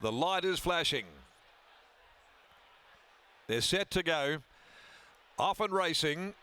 The light is flashing. They're set to go. Off and racing.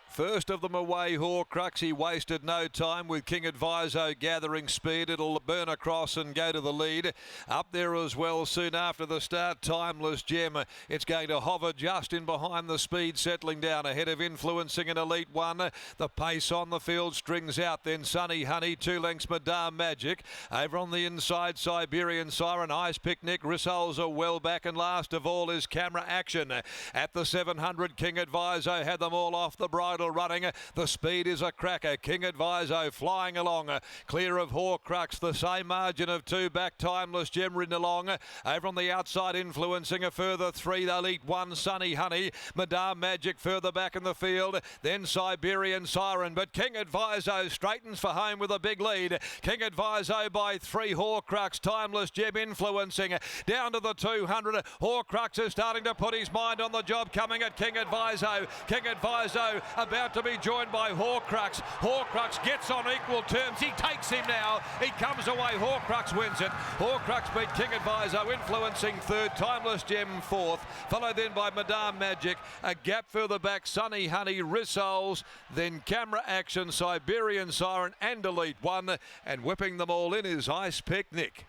First of them away, Horcrux. He wasted no time with King Adviso gathering speed. It'll burn across and go to the lead. Up there as well soon after the start, Timeless Gem. It's going to hover just in behind the speed, settling down ahead of Influencing an Elite One. The pace on the field strings out. Then Sunny Honey, 2 lengths Madame Magic. Over on the inside, Siberian Siren, Ice Picnic, Rissoles are well back. And last of all is Camera Action. At the 700, King Adviso had them all off the bridle. Running, the speed is a cracker. King Adviso flying along, clear of Horcrux, the same margin of 2 back. Timeless Gem ridden along. Over on the outside, Influencing a further 3. Elite One, Sunny Honey, Madame Magic further back in the field. Then Siberian Siren, but King Adviso straightens for home with a big lead. King Adviso by 3. Horcrux, Timeless Gem Influencing down to the 200. Horcrux is starting to put his mind on the job, coming at King Adviso. King Adviso about to be joined by Horcrux. Horcrux gets on equal terms. He takes him now. He comes away. Horcrux wins it. Horcrux beat King Adviso, Influencing 3rd, Timeless Gem 4th, followed then by Madame Magic. A gap further back, Sunny Honey, Rissoles, then Camera Action, Siberian Siren and Elite One, and whipping them all in is Ice Picnic.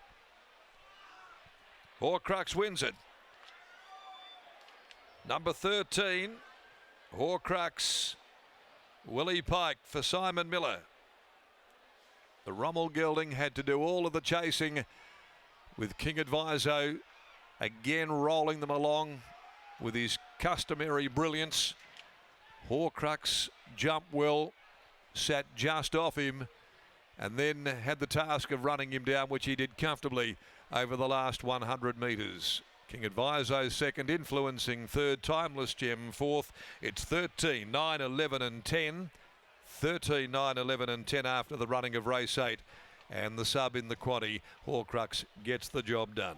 Horcrux wins it. Number 13, Horcrux, Willie Pike for Simon Miller. The Rommel gelding had to do all of the chasing with King Adviso again rolling them along with his customary brilliance. Horcrux jumped well, sat just off him, and then had the task of running him down, which he did comfortably over the last 100 metres. King Adviso 2nd, Influencing 3rd, Timeless Gem 4th. It's 13, 9, 11 and 10. 13, 9, 11 and 10 after the running of race 8. And the sub in the quaddy, Horcrux gets the job done.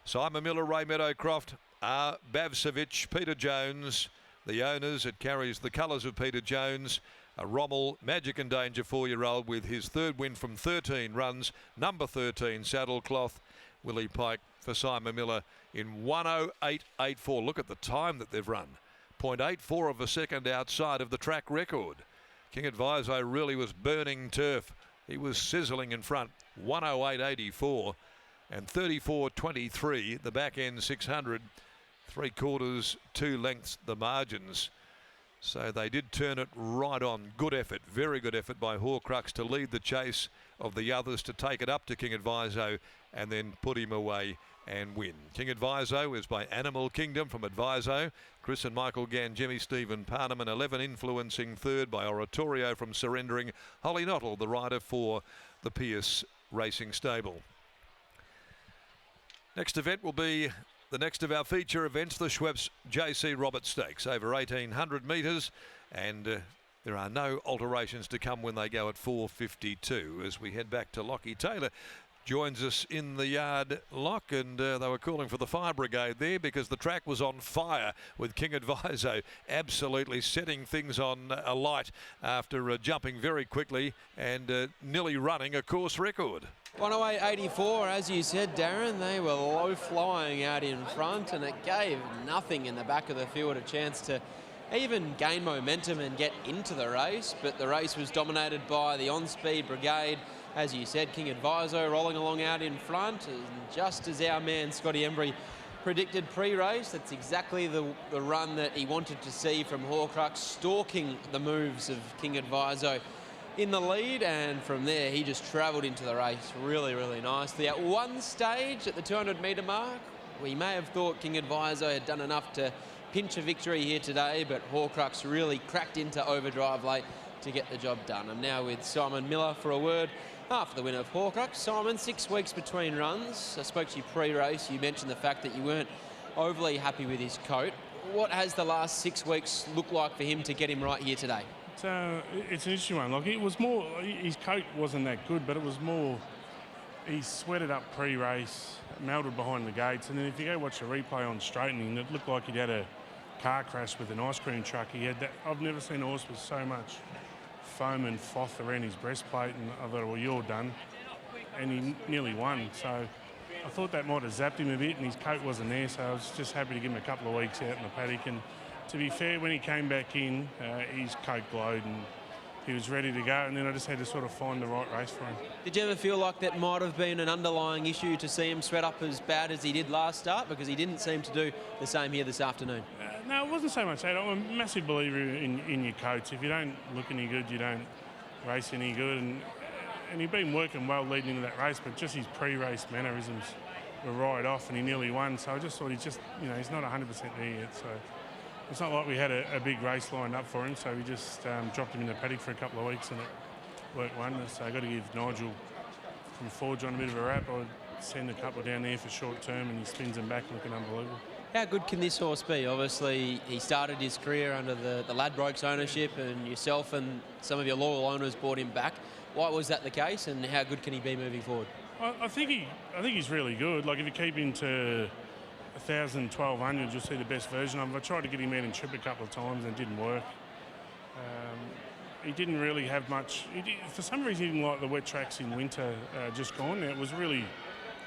Simon Miller, Ray Meadowcroft, R. Bavsevich, Peter Jones. The owners, it carries the colours of Peter Jones. A Rommel, Magic and Danger 4-year-old with his 3rd win from 13 runs. Number 13, Saddlecloth, Willie Pike for Simon Miller in 108.84. Look at the time that they've run. 0.84 of a second outside of the track record. King Adviso really was burning turf. He was sizzling in front. 108.84 and 34.23 the back end 600. 3/4, 2 lengths the margins. So they did turn it right on. Good effort, very good effort by Horcrux to lead the chase of the others, to take it up to King Adviso and then put him away and win. King Adviso is by Animal Kingdom from Adviso. Chris and Michael Gann, Jimmy Stephen Parnham, 11 Influencing 3rd by Oratorio from Surrendering. Holly Nottle, the rider for the Pierce Racing Stable. Next event will be the next of our feature events, the Schweppes JC Roberts Stakes, over 1,800 metres, and there are no alterations to come when they go at 4:52. As we head back to Lockie Taylor joins us in the yard, Lock, and they were calling for the fire brigade there because the track was on fire with King Adviso absolutely setting things on alight after jumping very quickly and nearly running a course record. 108.84, as you said, Darren. They were low flying out in front, and it gave nothing in the back of the field a chance to even gain momentum and get into the race. But the race was dominated by the on-speed brigade. As you said, King Adviso rolling along out in front, and just as our man Scotty Embry predicted pre-race, that's exactly the run that he wanted to see from Horcrux, stalking the moves of King Adviso in the lead, and from there he just travelled into the race really, really nicely. At one stage, at the 200-metre mark, we may have thought King Adviso had done enough to pinch a victory here today, but Horcrux really cracked into overdrive late to get the job done. I'm now with Simon Miller for a word after the win of Horcrux. Simon, 6 weeks between runs. I spoke to you pre-race. You mentioned the fact that you weren't overly happy with his coat. What has the last 6 weeks looked like for him to get him right here today? It's an interesting one. Like, it was more, his coat wasn't that good, but it was more, he sweated up pre-race, melted behind the gates, and then if you go watch a replay on straightening, it looked like he'd had a car crash with an ice cream truck. He had that. I've never seen a horse with so much foam and froth around his breastplate, and I thought, well, you're done. And he nearly won. So I thought that might have zapped him a bit, and his coat wasn't there, so I was just happy to give him a couple of weeks out in the paddock. And to be fair, when he came back in, his coat glowed and he was ready to go, and then I just had to sort of find the right race for him. Did you ever feel like that might have been an underlying issue to see him sweat up as bad as he did last start? Because he didn't seem to do the same here this afternoon. No, it wasn't so much that. I'm a massive believer in your coats. If you don't look any good, you don't race any good. And he'd been working well leading into that race, but just his pre-race mannerisms were right off, and he nearly won. So I just thought he's not 100% there yet. So it's not like we had a big race lined up for him, so we just dropped him in the paddock for a couple of weeks, and it worked wonders. So I've got to give Nigel from Forge on a bit of a rap. I'd send a couple down there for short term, and he spins them back looking unbelievable. How good can this horse be? Obviously, he started his career under the Ladbrokes ownership, and yourself and some of your loyal owners brought him back. Why was that the case, and how good can he be moving forward? I think he's really good. Like, if you keep him to 1,000, 1,200, you'll see the best version of him. I tried to get him out in trip a couple of times and it didn't work. He didn't really have much. For some reason, he didn't like the wet tracks in winter just gone. It was really,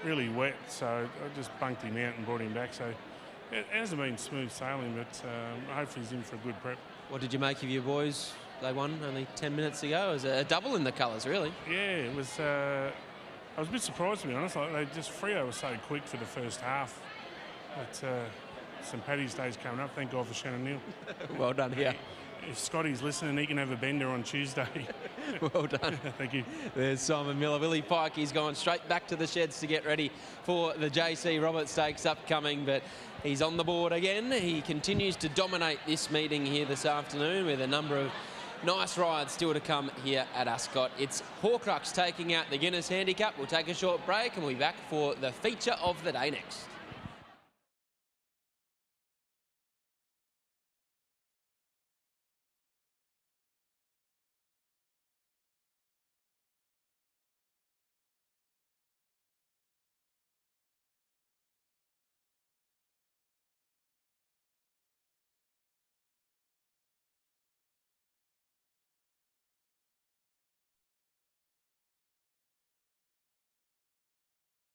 really wet, so I just bunked him out and brought him back. So it hasn't been smooth sailing, but hopefully he's in for a good prep. What did you make of your boys? They won only 10 minutes ago. It was a double in the colours, really. Yeah, it was. I was a bit surprised, to be honest. Like, Freo was so quick for the first half. But St Paddy's Day's coming up. Thank God for Shannon Neal. Well done here. If Scotty's listening, he can have a bender on Tuesday. Well done. Thank you. There's Simon Miller. Willie Pike, he's gone straight back to the sheds to get ready for the JC Roberts Stakes upcoming, but he's on the board again. He continues to dominate this meeting here this afternoon with a number of nice rides still to come here at Ascot. It's Horcrux taking out the Guinness Handicap. We'll take a short break and we'll be back for the feature of the day next.